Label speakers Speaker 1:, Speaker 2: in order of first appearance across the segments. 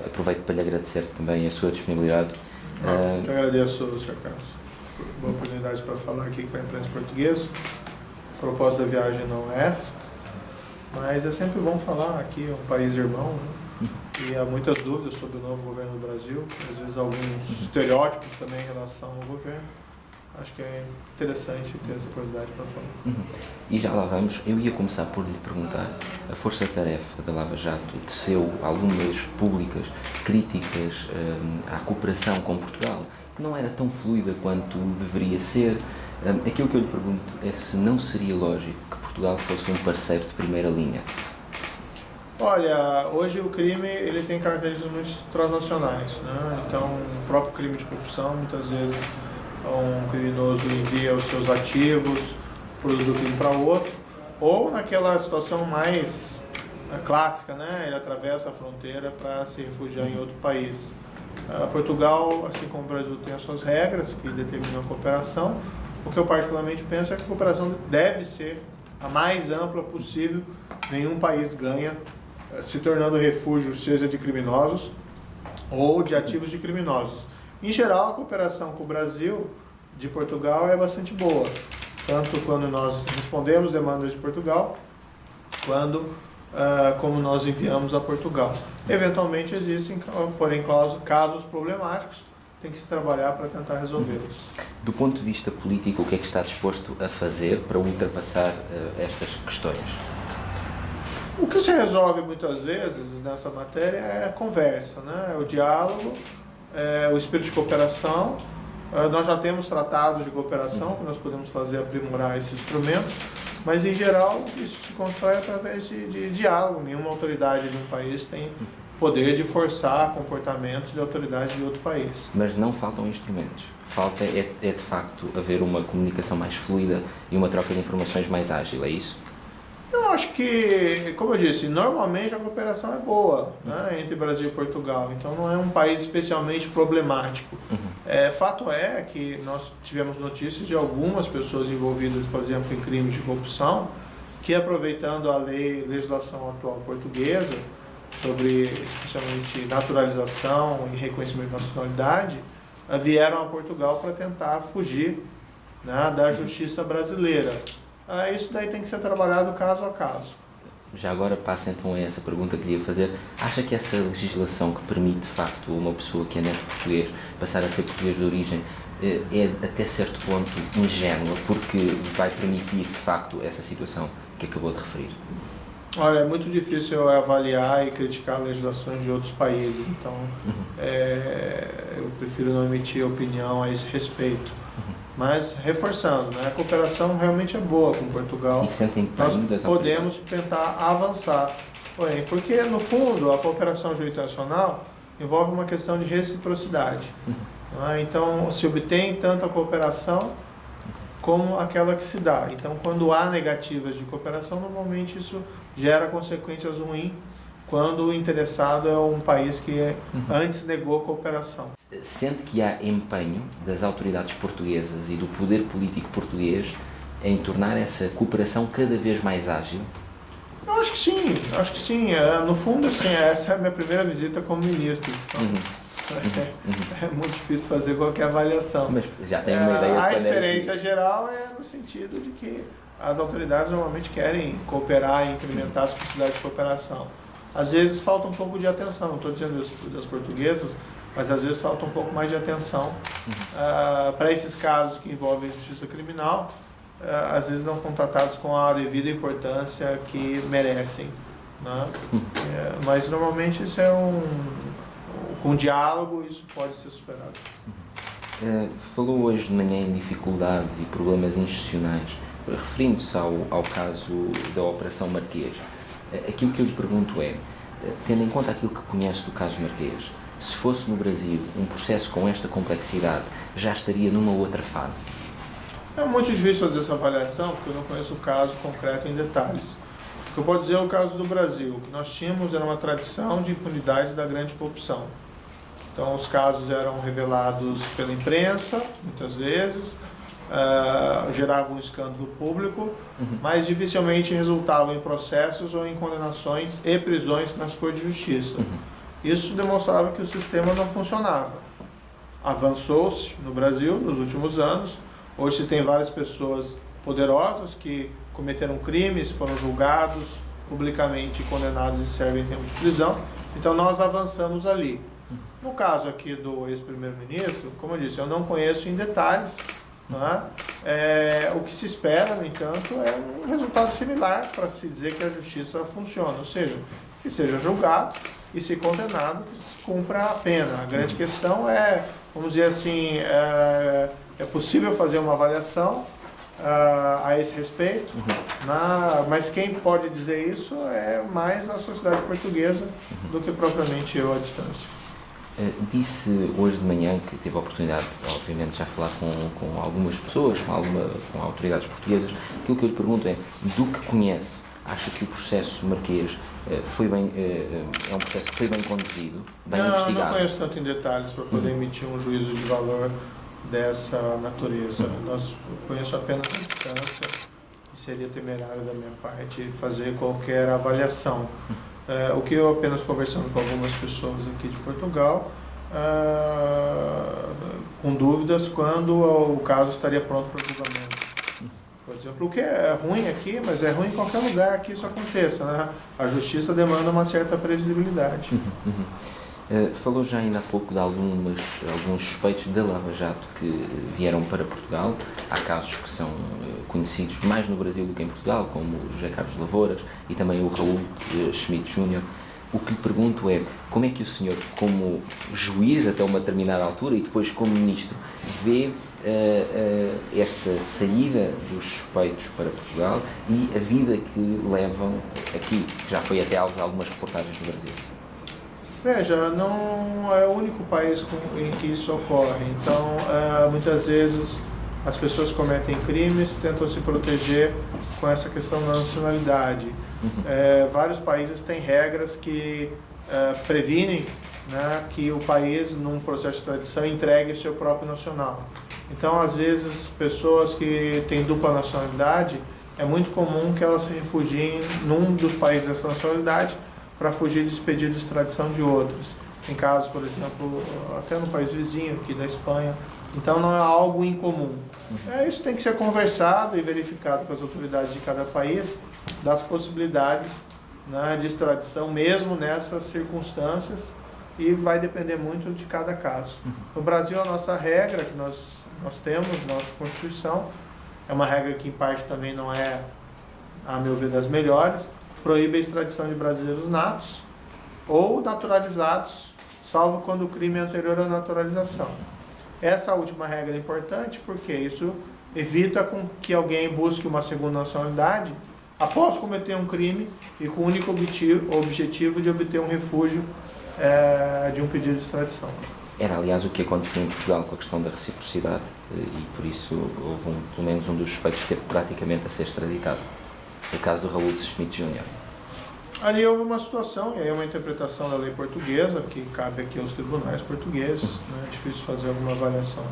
Speaker 1: Aproveito para lhe agradecer também a sua disponibilidade.
Speaker 2: Eu que agradeço, Sr. Carlos, por a oportunidade para falar aqui com a imprensa portuguesa. A proposta da viagem não é essa, mas é sempre bom falar aqui, é um país irmão, né? E há muitas dúvidas sobre o novo governo do Brasil, às vezes alguns estereótipos também em relação ao governo. Acho que é interessante ter essa oportunidade para falar.
Speaker 1: E já lá vamos. Eu ia começar por lhe perguntar, a Força-Tarefa da Lava Jato teceu algumas públicas críticas à cooperação com Portugal, que não era tão fluida quanto deveria ser. Aquilo que eu lhe pergunto é se não seria lógico que Portugal fosse um parceiro de primeira linha.
Speaker 2: Olha, hoje o crime ele tem características muito transnacionais, né? Então, o próprio crime de corrupção, muitas vezes, um criminoso envia os seus ativos, produz do crime para outro, ou naquela situação mais clássica, né? Ele atravessa a fronteira para se refugiar em outro país. Portugal, assim como o Brasil, tem as suas regras que determinam a cooperação. O que eu particularmente penso é que a cooperação deve ser a mais ampla possível. Nenhum país ganha se tornando refúgio, seja de criminosos ou de ativos de criminosos. Em geral, a cooperação com o Brasil, de Portugal, é bastante boa, tanto quando nós respondemos demandas de Portugal, quando como nós enviamos a Portugal. Eventualmente existem, porém, casos problemáticos, tem que se trabalhar para tentar resolvê-los.
Speaker 1: Do ponto de vista político, o que é que está disposto a fazer para ultrapassar estas questões?
Speaker 2: O que se resolve muitas vezes nessa matéria é a conversa, né? É o diálogo, o espírito de cooperação. Nós já temos tratados de cooperação que nós podemos fazer aprimorar esse instrumento, mas em geral isso se constrói através de diálogo. Nenhuma autoridade de um país tem poder de forçar comportamentos de autoridades de outro país.
Speaker 1: Mas não faltam instrumentos. Falta de facto haver uma comunicação mais fluida e uma troca de informações mais ágil, é isso?
Speaker 2: Eu acho que, como eu disse, normalmente a cooperação é boa, né, entre Brasil e Portugal, então não é um país especialmente problemático. Fato é que nós tivemos notícias de algumas pessoas envolvidas, por exemplo, em crimes de corrupção, que aproveitando a legislação atual portuguesa, sobre especialmente naturalização e reconhecimento de nacionalidade, vieram a Portugal para tentar fugir, né, da justiça brasileira. Isso daí tem que ser trabalhado caso a caso.
Speaker 1: Já agora passa então a essa pergunta que lhe ia fazer. Acha que essa legislação que permite de facto uma pessoa que é neto português passar a ser português de origem é até certo ponto ingênua, porque vai permitir de facto essa situação que acabou de referir?
Speaker 2: Olha, é muito difícil avaliar e criticar legislações de outros países, então eu prefiro não emitir opinião a esse respeito. Mas, reforçando, né, a cooperação realmente é boa com Portugal.
Speaker 1: E sentem
Speaker 2: nós podemos tentar avançar. Porém, porque, no fundo, a cooperação internacional envolve uma questão de reciprocidade. Então, se obtém tanto a cooperação como aquela que se dá. Então, quando há negativas de cooperação, normalmente isso gera consequências ruins quando o interessado é um país que antes negou a cooperação.
Speaker 1: Sente que há empenho das autoridades portuguesas e do poder político português em tornar essa cooperação cada vez mais ágil?
Speaker 2: Eu acho que sim. No fundo, assim, essa é a minha primeira visita como ministro. Então, é muito difícil fazer qualquer avaliação.
Speaker 1: Mas já tem uma ideia.
Speaker 2: A experiência geral é no sentido de que as autoridades normalmente querem cooperar e incrementar as possibilidades de cooperação. Às vezes falta um pouco de atenção, não estou dizendo isso das portuguesas, mas às vezes falta um pouco mais de atenção para esses casos que envolvem justiça criminal, às vezes não são tratados com a devida importância que merecem, né? Mas normalmente isso com diálogo isso pode ser superado.
Speaker 1: Falou hoje de manhã em dificuldades e problemas institucionais, referindo-se ao caso da Operação Marquês. Aquilo que eu lhe pergunto é, tendo em conta aquilo que conhece do caso Marquês, se fosse no Brasil um processo com esta complexidade, já estaria numa outra fase?
Speaker 2: É muito difícil fazer essa avaliação, porque eu não conheço o caso concreto em detalhes. O que eu posso dizer é o caso do Brasil. O que nós tínhamos era uma tradição de impunidade da grande corrupção. Então, os casos eram revelados pela imprensa, muitas vezes, geravam um escândalo público, mas dificilmente resultavam em processos ou em condenações e prisões nas cortes de justiça. Isso demonstrava que o sistema não funcionava. Avançou-se no Brasil nos últimos anos. Hoje se tem várias pessoas poderosas que cometeram crimes, foram julgados publicamente, condenados e servem tempo de prisão. Então nós avançamos ali. No caso aqui do ex-primeiro-ministro, como eu disse, eu não conheço em detalhes, né? O que se espera, no entanto, é um resultado similar para se dizer que a justiça funciona, ou seja, que seja julgado e se condenado, que se cumpra a pena. A grande questão é, vamos dizer assim, é possível fazer uma avaliação a esse respeito, mas quem pode dizer isso é mais a sociedade portuguesa do que propriamente eu à distância.
Speaker 1: Disse hoje de manhã que teve a oportunidade, obviamente, de já falar com algumas pessoas, com autoridades portuguesas. Aquilo que eu lhe pergunto é, do que conhece, acha que o processo Marquês foi bem, é um processo que foi bem conduzido, bem investigado?
Speaker 2: Não conheço tanto em detalhes para poder emitir um juízo de valor dessa natureza. Eu conheço apenas a distância e seria temerário da minha parte fazer qualquer avaliação. O que eu apenas conversando com algumas pessoas aqui de Portugal, com dúvidas quando o caso estaria pronto para julgamento. Por exemplo, o que é ruim aqui, mas é ruim em qualquer lugar que isso aconteça, né? A justiça demanda uma certa previsibilidade.
Speaker 1: Falou já ainda há pouco de alguns suspeitos da Lava Jato que vieram para Portugal. Há casos que são conhecidos mais no Brasil do que em Portugal, como o José Carlos Lavouras e também o Raul Schmidt Jr. O que lhe pergunto é, como é que o senhor, como juiz até uma determinada altura e depois como ministro, vê esta saída dos suspeitos para Portugal e a vida que levam aqui, que já foi até alvo de algumas reportagens no Brasil?
Speaker 2: Veja, não é o único país em que isso ocorre. Então, muitas vezes as pessoas cometem crimes, tentam se proteger com essa questão da nacionalidade. Vários países têm regras que previnem, né, que o país, num processo de extradição, entregue seu próprio nacional. Então, às vezes, pessoas que têm dupla nacionalidade, é muito comum que elas se refugiem num dos países dessa nacionalidade para fugir de pedidos de extradição de outros. Em casos, por exemplo, até no país vizinho, aqui da Espanha. Então não é algo incomum. Isso tem que ser conversado e verificado com as autoridades de cada país, das possibilidades, né, de extradição, mesmo nessas circunstâncias, e vai depender muito de cada caso. No Brasil, a nossa regra, que nós temos, nossa Constituição, é uma regra que em parte também não é, a meu ver, das melhores, proíbe a extradição de brasileiros natos ou naturalizados, salvo quando o crime é anterior à naturalização. Essa última regra é importante porque isso evita com que alguém busque uma segunda nacionalidade após cometer um crime e com o único objetivo de obter um refúgio de um pedido de extradição.
Speaker 1: Era, aliás, o que acontecia em Portugal com a questão da reciprocidade e por isso houve pelo menos um dos suspeitos que esteve praticamente a ser extraditado. O caso do Raul Schmidt Jr.
Speaker 2: Ali houve uma situação, e aí uma interpretação da lei portuguesa, que cabe aqui aos tribunais portugueses, né? É difícil fazer alguma avaliação.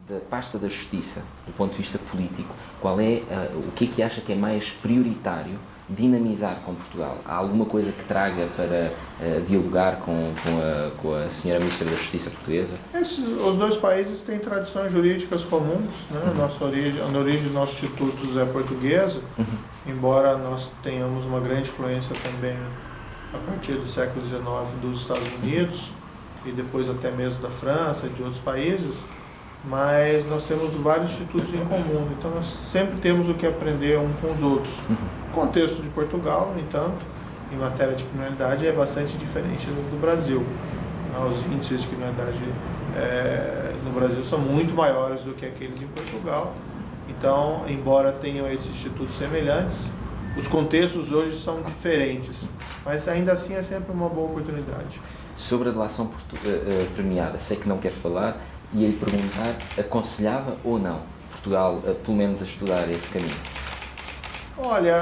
Speaker 1: Da pasta da Justiça, do ponto de vista político, qual é, o que é que acha que é mais prioritário dinamizar com Portugal? Há alguma coisa que traga para dialogar com a senhora Ministra da Justiça portuguesa?
Speaker 2: Os dois países têm tradições jurídicas comuns, né? A origem dos nossos institutos é portuguesa, embora nós tenhamos uma grande influência também a partir do século XIX dos Estados Unidos e depois até mesmo da França e de outros países, mas nós temos vários institutos em comum, então nós sempre temos o que aprender um com os outros. O contexto de Portugal, no entanto, em matéria de criminalidade é bastante diferente do Brasil. Os índices de criminalidade no Brasil são muito maiores do que aqueles em Portugal. Então, embora tenham esses institutos semelhantes, os contextos hoje são diferentes, mas ainda assim é sempre uma boa oportunidade.
Speaker 1: Sobre a delação premiada, sei que não quer falar, e lhe perguntar, aconselhava ou não Portugal, pelo menos, a estudar esse caminho?
Speaker 2: Olha,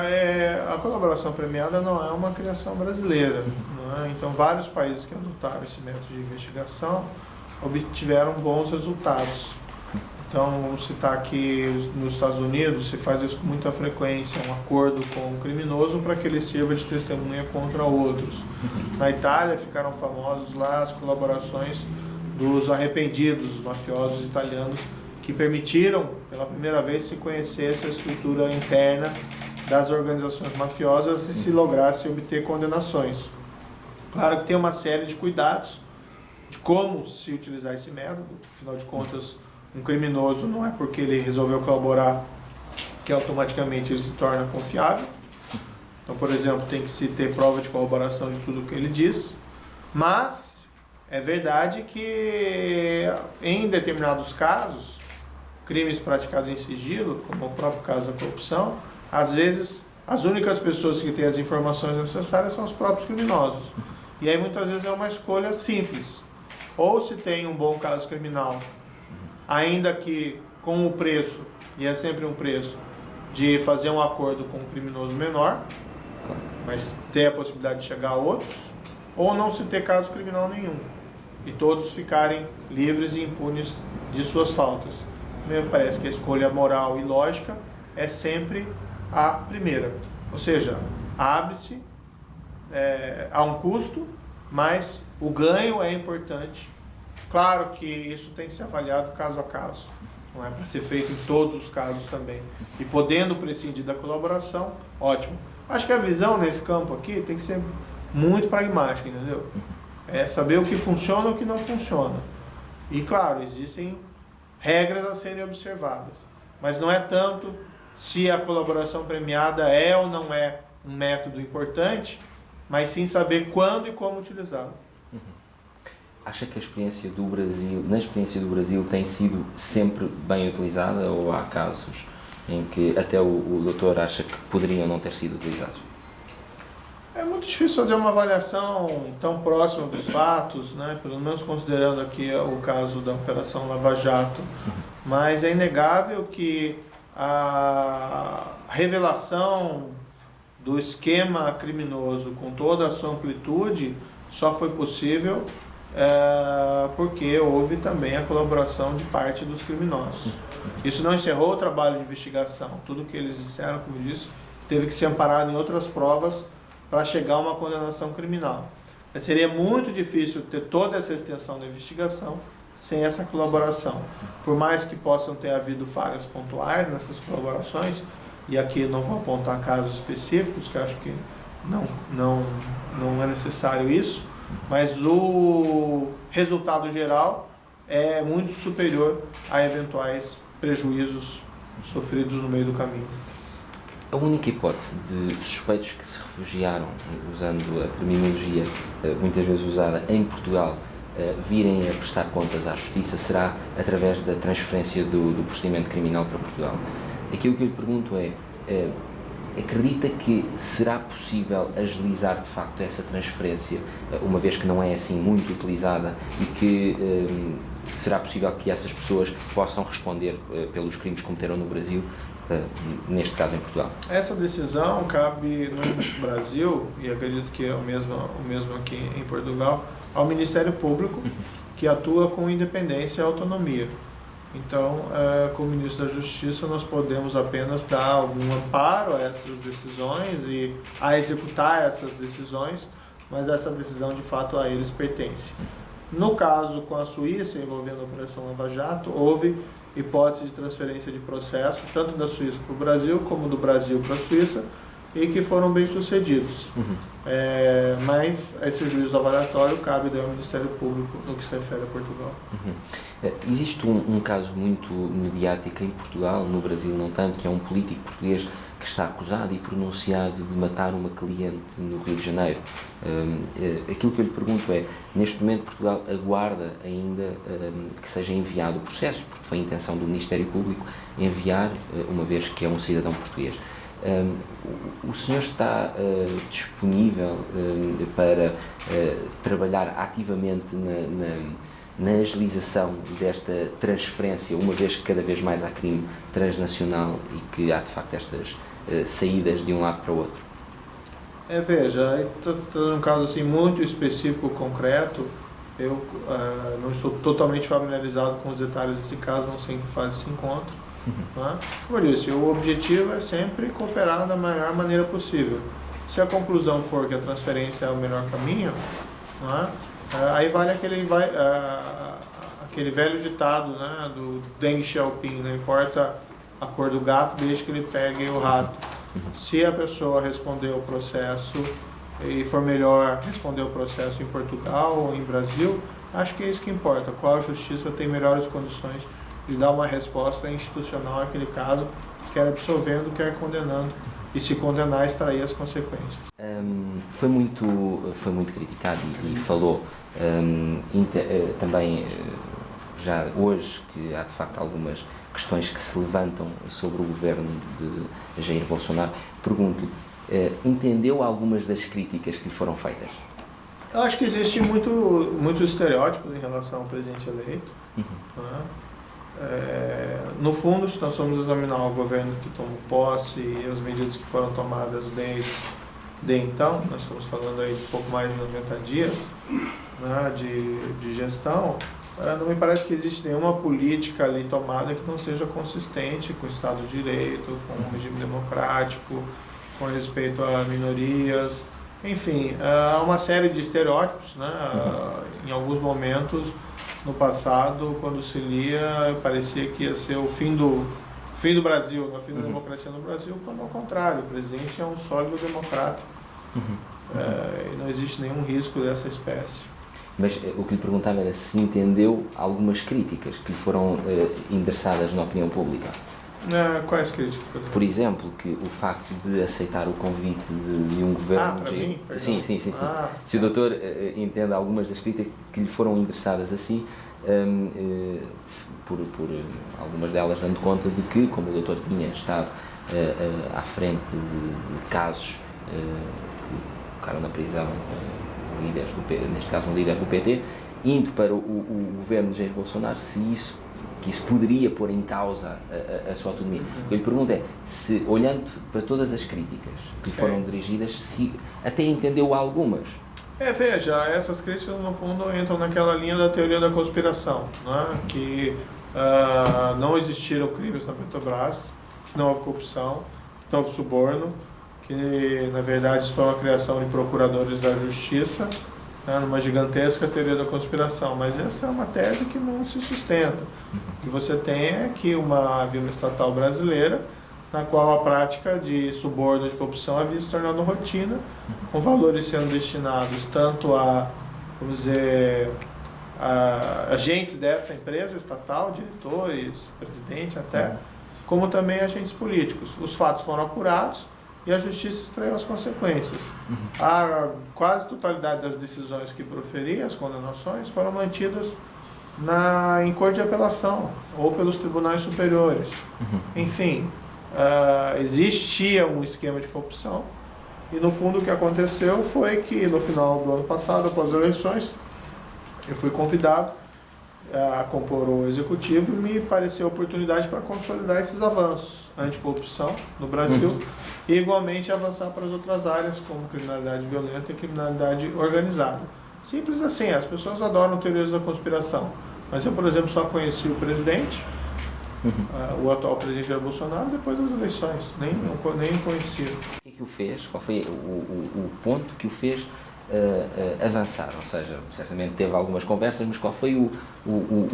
Speaker 2: a colaboração premiada não é uma criação brasileira, não é? Então vários países que adotaram esse método de investigação obtiveram bons resultados. Então, vamos citar aqui nos Estados Unidos, se faz isso com muita frequência, um acordo com o criminoso para que ele sirva de testemunha contra outros. Na Itália, ficaram famosos lá as colaborações dos arrependidos mafiosos italianos, que permitiram, pela primeira vez, se conhecesse a estrutura interna das organizações mafiosas e se lograsse obter condenações. Claro que tem uma série de cuidados de como se utilizar esse método, afinal de contas, um criminoso não é porque ele resolveu colaborar que automaticamente ele se torna confiável. Então, por exemplo, tem que se ter prova de corroboração de tudo o que ele diz, mas é verdade que em determinados casos, crimes praticados em sigilo, como o próprio caso da corrupção, às vezes as únicas pessoas que têm as informações necessárias são os próprios criminosos. E aí muitas vezes é uma escolha simples. Ou se tem um bom caso criminal, ainda que com o preço, e é sempre um preço, de fazer um acordo com um criminoso menor, mas ter a possibilidade de chegar a outros, ou não se ter caso criminal nenhum, e todos ficarem livres e impunes de suas faltas. Me parece que a escolha moral e lógica é sempre a primeira. Ou seja, abre-se, há um custo, mas o ganho é importante. Claro que isso tem que ser avaliado caso a caso, não é para ser feito em todos os casos também. E podendo prescindir da colaboração, ótimo. Acho que a visão nesse campo aqui tem que ser muito pragmática, entendeu? É saber o que funciona e o que não funciona. E claro, existem regras a serem observadas, mas não é tanto se a colaboração premiada é ou não é um método importante, mas sim saber quando e como utilizá-lo.
Speaker 1: Acha que a experiência do Brasil, na experiência do Brasil, tem sido sempre bem utilizada ou há casos em que até o doutor acha que poderiam não ter sido utilizados?
Speaker 2: É muito difícil fazer uma avaliação tão próxima dos fatos, né? Pelo menos considerando aqui o caso da Operação Lava Jato, mas é inegável que a revelação do esquema criminoso com toda a sua amplitude só foi possível porque houve também a colaboração de parte dos criminosos. Isso não encerrou o trabalho de investigação. Tudo que eles disseram, como eu disse, teve que ser amparado em outras provas para chegar a uma condenação criminal. Mas seria muito difícil ter toda essa extensão da investigação sem essa colaboração. Por mais que possam ter havido falhas pontuais nessas colaborações, e aqui não vou apontar casos específicos, que eu acho que não é necessário isso, mas o resultado geral é muito superior a eventuais prejuízos sofridos no meio do caminho.
Speaker 1: A única hipótese de suspeitos que se refugiaram, usando a terminologia muitas vezes usada em Portugal, virem a prestar contas à Justiça será através da transferência do procedimento criminal para Portugal. Aquilo que eu lhe pergunto acredita que será possível agilizar de facto essa transferência, uma vez que não é assim muito utilizada, e que será possível que essas pessoas possam responder pelos crimes que cometeram no Brasil, neste caso em Portugal?
Speaker 2: Essa decisão cabe no Brasil, e acredito que é o mesmo aqui em Portugal, ao Ministério Público, que atua com independência e autonomia. Então, como Ministro da Justiça, nós podemos apenas dar algum amparo a essas decisões e a executar essas decisões, mas essa decisão, de fato, a eles pertence. No caso com a Suíça, envolvendo a Operação Lava Jato, houve hipótese de transferência de processo, tanto da Suíça para o Brasil, como do Brasil para a Suíça, e que foram bem sucedidos. Mas esse juízo avaliatório cabe ao Ministério Público no que se refere a Portugal.
Speaker 1: Existe um caso muito mediático em Portugal, no Brasil não tanto, que é um político português que está acusado e pronunciado de matar uma cliente no Rio de Janeiro. Aquilo que eu lhe pergunto é, neste momento Portugal aguarda ainda que seja enviado o processo, porque foi a intenção do Ministério Público enviar, uma vez que é um cidadão português. O senhor está disponível para trabalhar ativamente na agilização desta transferência, uma vez que cada vez mais há crime transnacional e que há de facto estas saídas de um lado para o outro?
Speaker 2: Veja, um caso assim muito específico, concreto, Eu não estou totalmente familiarizado com os detalhes desse caso, não sei em que fase se encontra. Né? Como eu disse, o objetivo é sempre cooperar da melhor maneira possível. Se a conclusão for que a transferência é o melhor caminho, né? Aí vale aquele velho ditado, né, do Deng Xiaoping, não importa a cor do gato, desde que ele pegue o rato. Se a pessoa responder o processo e for melhor responder o processo em Portugal ou em Brasil, acho que é isso que importa, qual justiça tem melhores condições de dar uma resposta institucional àquele caso, quer absolvendo, quer condenando, e se condenar, extrair as consequências.
Speaker 1: Foi muito criticado e falou também já hoje que há de facto algumas questões que se levantam sobre o governo de Jair Bolsonaro. Pergunto-lhe, entendeu algumas das críticas que lhe foram feitas?
Speaker 2: Eu acho que existe muito estereótipos em relação ao presidente eleito. Né? No fundo, se nós formos examinar o governo que tomou posse e as medidas que foram tomadas desde então, nós estamos falando aí de pouco mais de 90 dias, né, de gestão, não me parece que existe nenhuma política ali tomada que não seja consistente com o Estado de Direito, com o regime democrático, com respeito a minorias, enfim, há uma série de estereótipos, né, em alguns momentos no passado, quando se lia, parecia que ia ser o fim do Brasil, o fim da democracia no Brasil, quando ao contrário, o presidente é um sólido democrata. E não existe nenhum risco dessa espécie.
Speaker 1: Mas o que lhe perguntava era se entendeu algumas críticas que lhe foram endereçadas na opinião pública.
Speaker 2: Quais críticas?
Speaker 1: Por exemplo, que o facto de aceitar o convite de um governo...
Speaker 2: para mim?
Speaker 1: Sim. Se o doutor entende algumas das críticas que lhe foram endereçadas assim, por algumas delas dando conta de que, como o doutor tinha estado à frente de casos que colocaram na prisão líderes neste caso um líder do PT, indo para o governo de Jair Bolsonaro, que isso poderia pôr em causa a sua autonomia. Eu lhe pergunto se, olhando para todas as críticas que lhe foram dirigidas, se até entendeu algumas.
Speaker 2: Veja, essas críticas no fundo entram naquela linha da teoria da conspiração, né? Que não existiram crimes na Petrobras, que não houve corrupção, que não houve suborno, que na verdade isso foi uma criação de procuradores da justiça, né, numa gigantesca teoria da conspiração, mas essa é uma tese que não se sustenta. O que você tem é que havia uma estatal brasileira na qual a prática de suborno de corrupção havia se tornado rotina, com valores sendo destinados tanto a, vamos dizer, a agentes dessa empresa estatal, diretores, presidente até, como também agentes políticos. Os fatos foram apurados e a justiça extraiu as consequências. A quase totalidade das decisões que proferia, as condenações, foram mantidas em corte de apelação ou pelos tribunais superiores. Enfim, existia um esquema de corrupção e no fundo o que aconteceu foi que no final do ano passado, após as eleições, eu fui convidado a compor o executivo e me pareceu a oportunidade para consolidar esses avanços anticorrupção no Brasil e igualmente avançar para as outras áreas como criminalidade violenta e criminalidade organizada. Simples assim, as pessoas adoram teorias da conspiração, mas eu, por exemplo, só conheci o presidente, o atual presidente Jair Bolsonaro, depois das eleições, nem conhecia.
Speaker 1: O que o fez? Qual foi o ponto que o fez avançar? Ou seja, certamente teve algumas conversas, mas qual foi o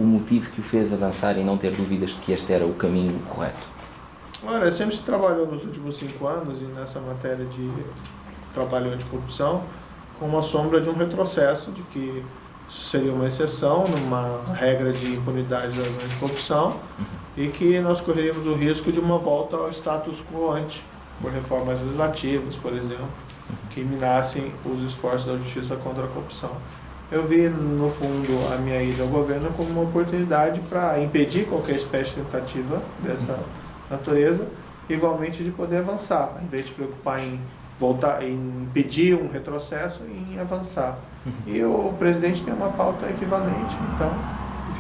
Speaker 1: motivo que o fez avançar e não ter dúvidas de que este era o caminho correto?
Speaker 2: Olha, sempre se trabalhou nos últimos 5 anos e nessa matéria de trabalho anticorrupção com uma sombra de um retrocesso, de que isso seria uma exceção numa regra de impunidade da anticorrupção e que nós correríamos o risco de uma volta ao status quo ante, por reformas legislativas, por exemplo, que minassem os esforços da justiça contra a corrupção. Eu vi, no fundo, a minha ida ao governo como uma oportunidade para impedir qualquer espécie de tentativa dessa natureza, igualmente de poder avançar, em vez de preocupar em voltar, em impedir um retrocesso, em avançar. E o presidente tem uma pauta equivalente, então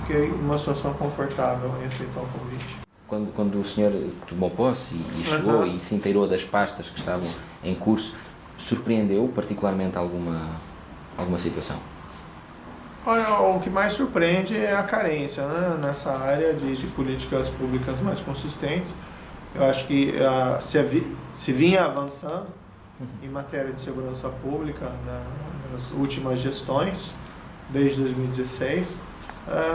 Speaker 2: fiquei numa situação confortável em aceitar o convite.
Speaker 1: Quando o senhor tomou posse e chegou e se inteirou das pastas que estavam em curso, surpreendeu particularmente alguma situação?
Speaker 2: Olha, o que mais surpreende é a carência, né, nessa área de políticas públicas mais consistentes. Eu acho que se vinha avançando em matéria de segurança pública nas últimas gestões, desde 2016.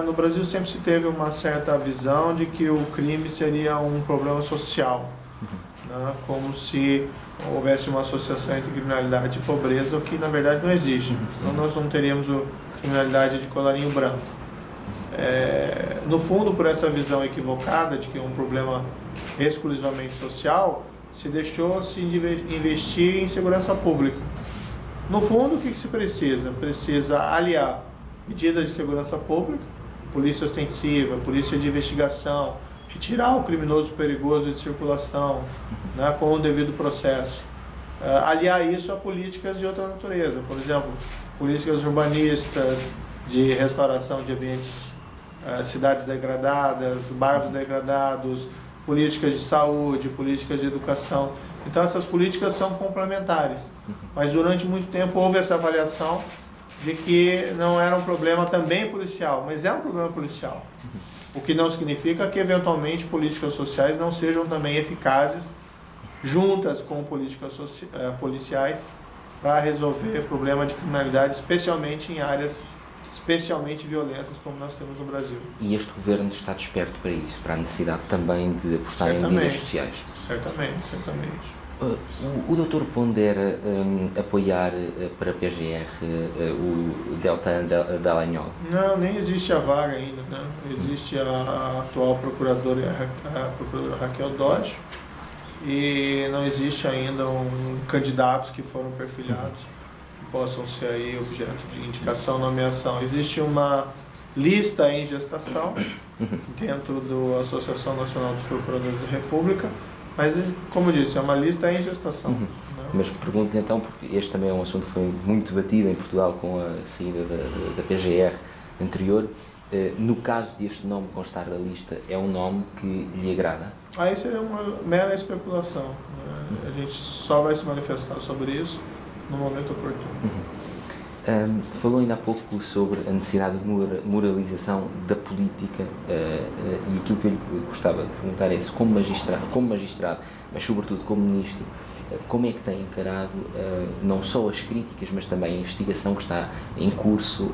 Speaker 2: No Brasil sempre se teve uma certa visão de que o crime seria um problema social, né, como se houvesse uma associação entre criminalidade e pobreza, o que na verdade não existe. Então nós não teríamos criminalidade de colarinho branco. No fundo, por essa visão equivocada de que é um problema exclusivamente social, se deixou-se investir em segurança pública. No fundo, o que se precisa? Precisa aliar medidas de segurança pública, polícia ostensiva, polícia de investigação, retirar o criminoso perigoso de circulação, né, com o devido processo. Aliar isso a políticas de outra natureza, por exemplo, políticas urbanistas, de restauração de ambientes, cidades degradadas, bairros degradados, políticas de saúde, políticas de educação. Então essas políticas são complementares, mas durante muito tempo houve essa avaliação de que não era um problema também policial, mas é um problema policial. O que não significa que eventualmente políticas sociais não sejam também eficazes juntas com políticas policiais para resolver problema de criminalidade, especialmente em áreas especialmente violentas como nós temos no Brasil.
Speaker 1: E este governo está desperto para isso, para a necessidade também de apostar em medidas sociais?
Speaker 2: Certamente, certamente.
Speaker 1: O doutor pondera apoiar para a PGR o Deltan Dallagnol?
Speaker 2: Não, nem existe a vaga ainda, né? Existe a atual procuradora, a procuradora Raquel Dodge, e não existe ainda candidatos que foram perfilhados que possam ser aí objeto de indicação, nomeação. Existe uma lista em gestação dentro da Associação Nacional dos Procuradores da República, mas, como disse, é uma lista em gestação. Né?
Speaker 1: Mas pergunto-lhe então, porque este também é um assunto que foi muito debatido em Portugal com a saída da PGR anterior. No caso de este nome constar da lista, é um nome que lhe agrada?
Speaker 2: Aí seria uma mera especulação. Né? A gente só vai se manifestar sobre isso no momento oportuno.
Speaker 1: Falou ainda há pouco sobre a necessidade de moralização da política e aquilo que eu lhe gostava de perguntar é se, como magistrado, mas sobretudo como ministro, como é que tem encarado não só as críticas, mas também a investigação que está em curso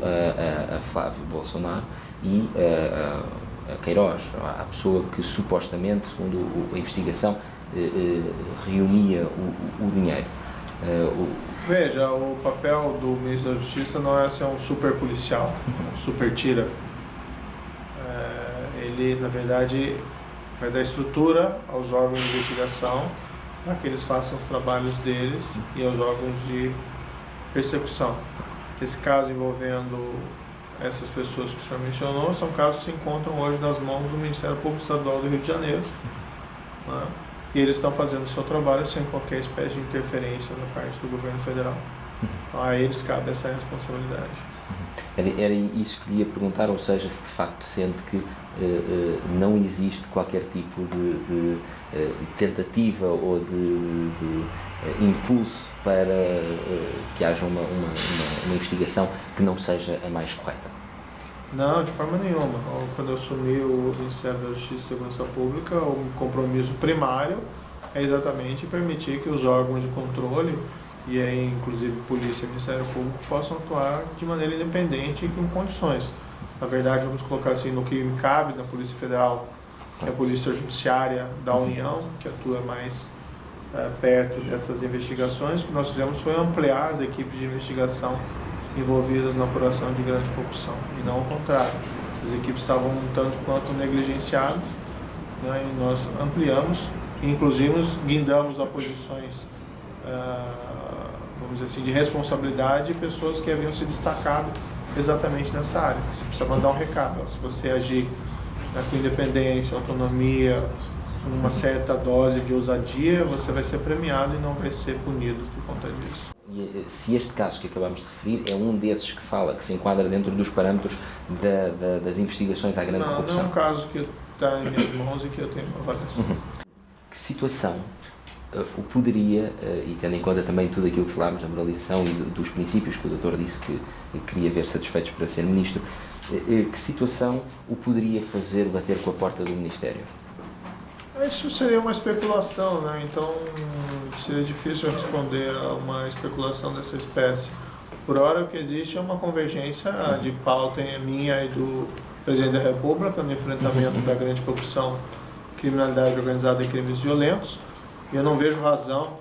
Speaker 1: a Flávio Bolsonaro e a Queiroz, a pessoa que supostamente, segundo a investigação, reunia o dinheiro.
Speaker 2: Veja, o papel do ministro da Justiça não é ser um super policial, um super tira. Ele, na verdade, vai dar estrutura aos órgãos de investigação para que eles façam os trabalhos deles e aos órgãos de persecução. Esse caso envolvendo essas pessoas que o senhor mencionou são casos que se encontram hoje nas mãos do Ministério Público Estadual do Rio de Janeiro, né? E eles estão fazendo o seu trabalho sem qualquer espécie de interferência da parte do governo federal. Então, a eles cabe essa responsabilidade.
Speaker 1: Era isso que lhe ia perguntar, ou seja, se de facto sente que não existe qualquer tipo de tentativa ou de impulso para que haja uma investigação que não seja a mais correta.
Speaker 2: Não, de forma nenhuma. Quando eu assumi o Ministério da Justiça e Segurança Pública, o compromisso primário é exatamente permitir que os órgãos de controle, e aí inclusive Polícia e Ministério Público, possam atuar de maneira independente e com condições. Na verdade, vamos colocar assim, no que cabe na Polícia Federal, que é a Polícia Judiciária da União, que atua mais perto dessas investigações, o que nós fizemos foi ampliar as equipes de investigação envolvidas na apuração de grande corrupção, e não ao contrário. As equipes estavam um tanto quanto negligenciadas, né, e nós ampliamos, e inclusive guindamos a posições, vamos dizer assim, de responsabilidade de pessoas que haviam se destacado exatamente nessa área. Você precisa mandar um recado. Se você agir, né, com independência, autonomia, com uma certa dose de ousadia, você vai ser premiado e não vai ser punido por conta disso.
Speaker 1: E se este caso que acabamos de referir é um desses que se enquadra dentro dos parâmetros das investigações à grande corrupção?
Speaker 2: Não é um caso que está em minhas mãos e que eu tenho uma avaliação.
Speaker 1: Que situação o poderia, e tendo em conta também tudo aquilo que falámos da moralização e dos princípios que o doutor disse que queria ver satisfeitos para ser ministro, que situação o poderia fazer bater com a porta do Ministério?
Speaker 2: Isso seria uma especulação, né? Então seria difícil responder a uma especulação dessa espécie. Por hora, o que existe é uma convergência de pauta minha e do presidente da República no enfrentamento da grande corrupção, criminalidade organizada e crimes violentos. E eu não vejo razão,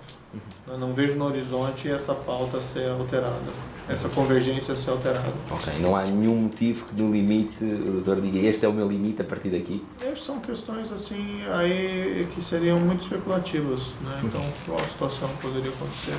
Speaker 2: eu não vejo no horizonte essa pauta ser alterada, essa convergência ser alterada.
Speaker 1: Ok, não há nenhum motivo que no limite o doutor diga este é o meu limite a partir daqui?
Speaker 2: Essas são questões assim aí que seriam muito especulativas, né? Então, qual situação poderia acontecer?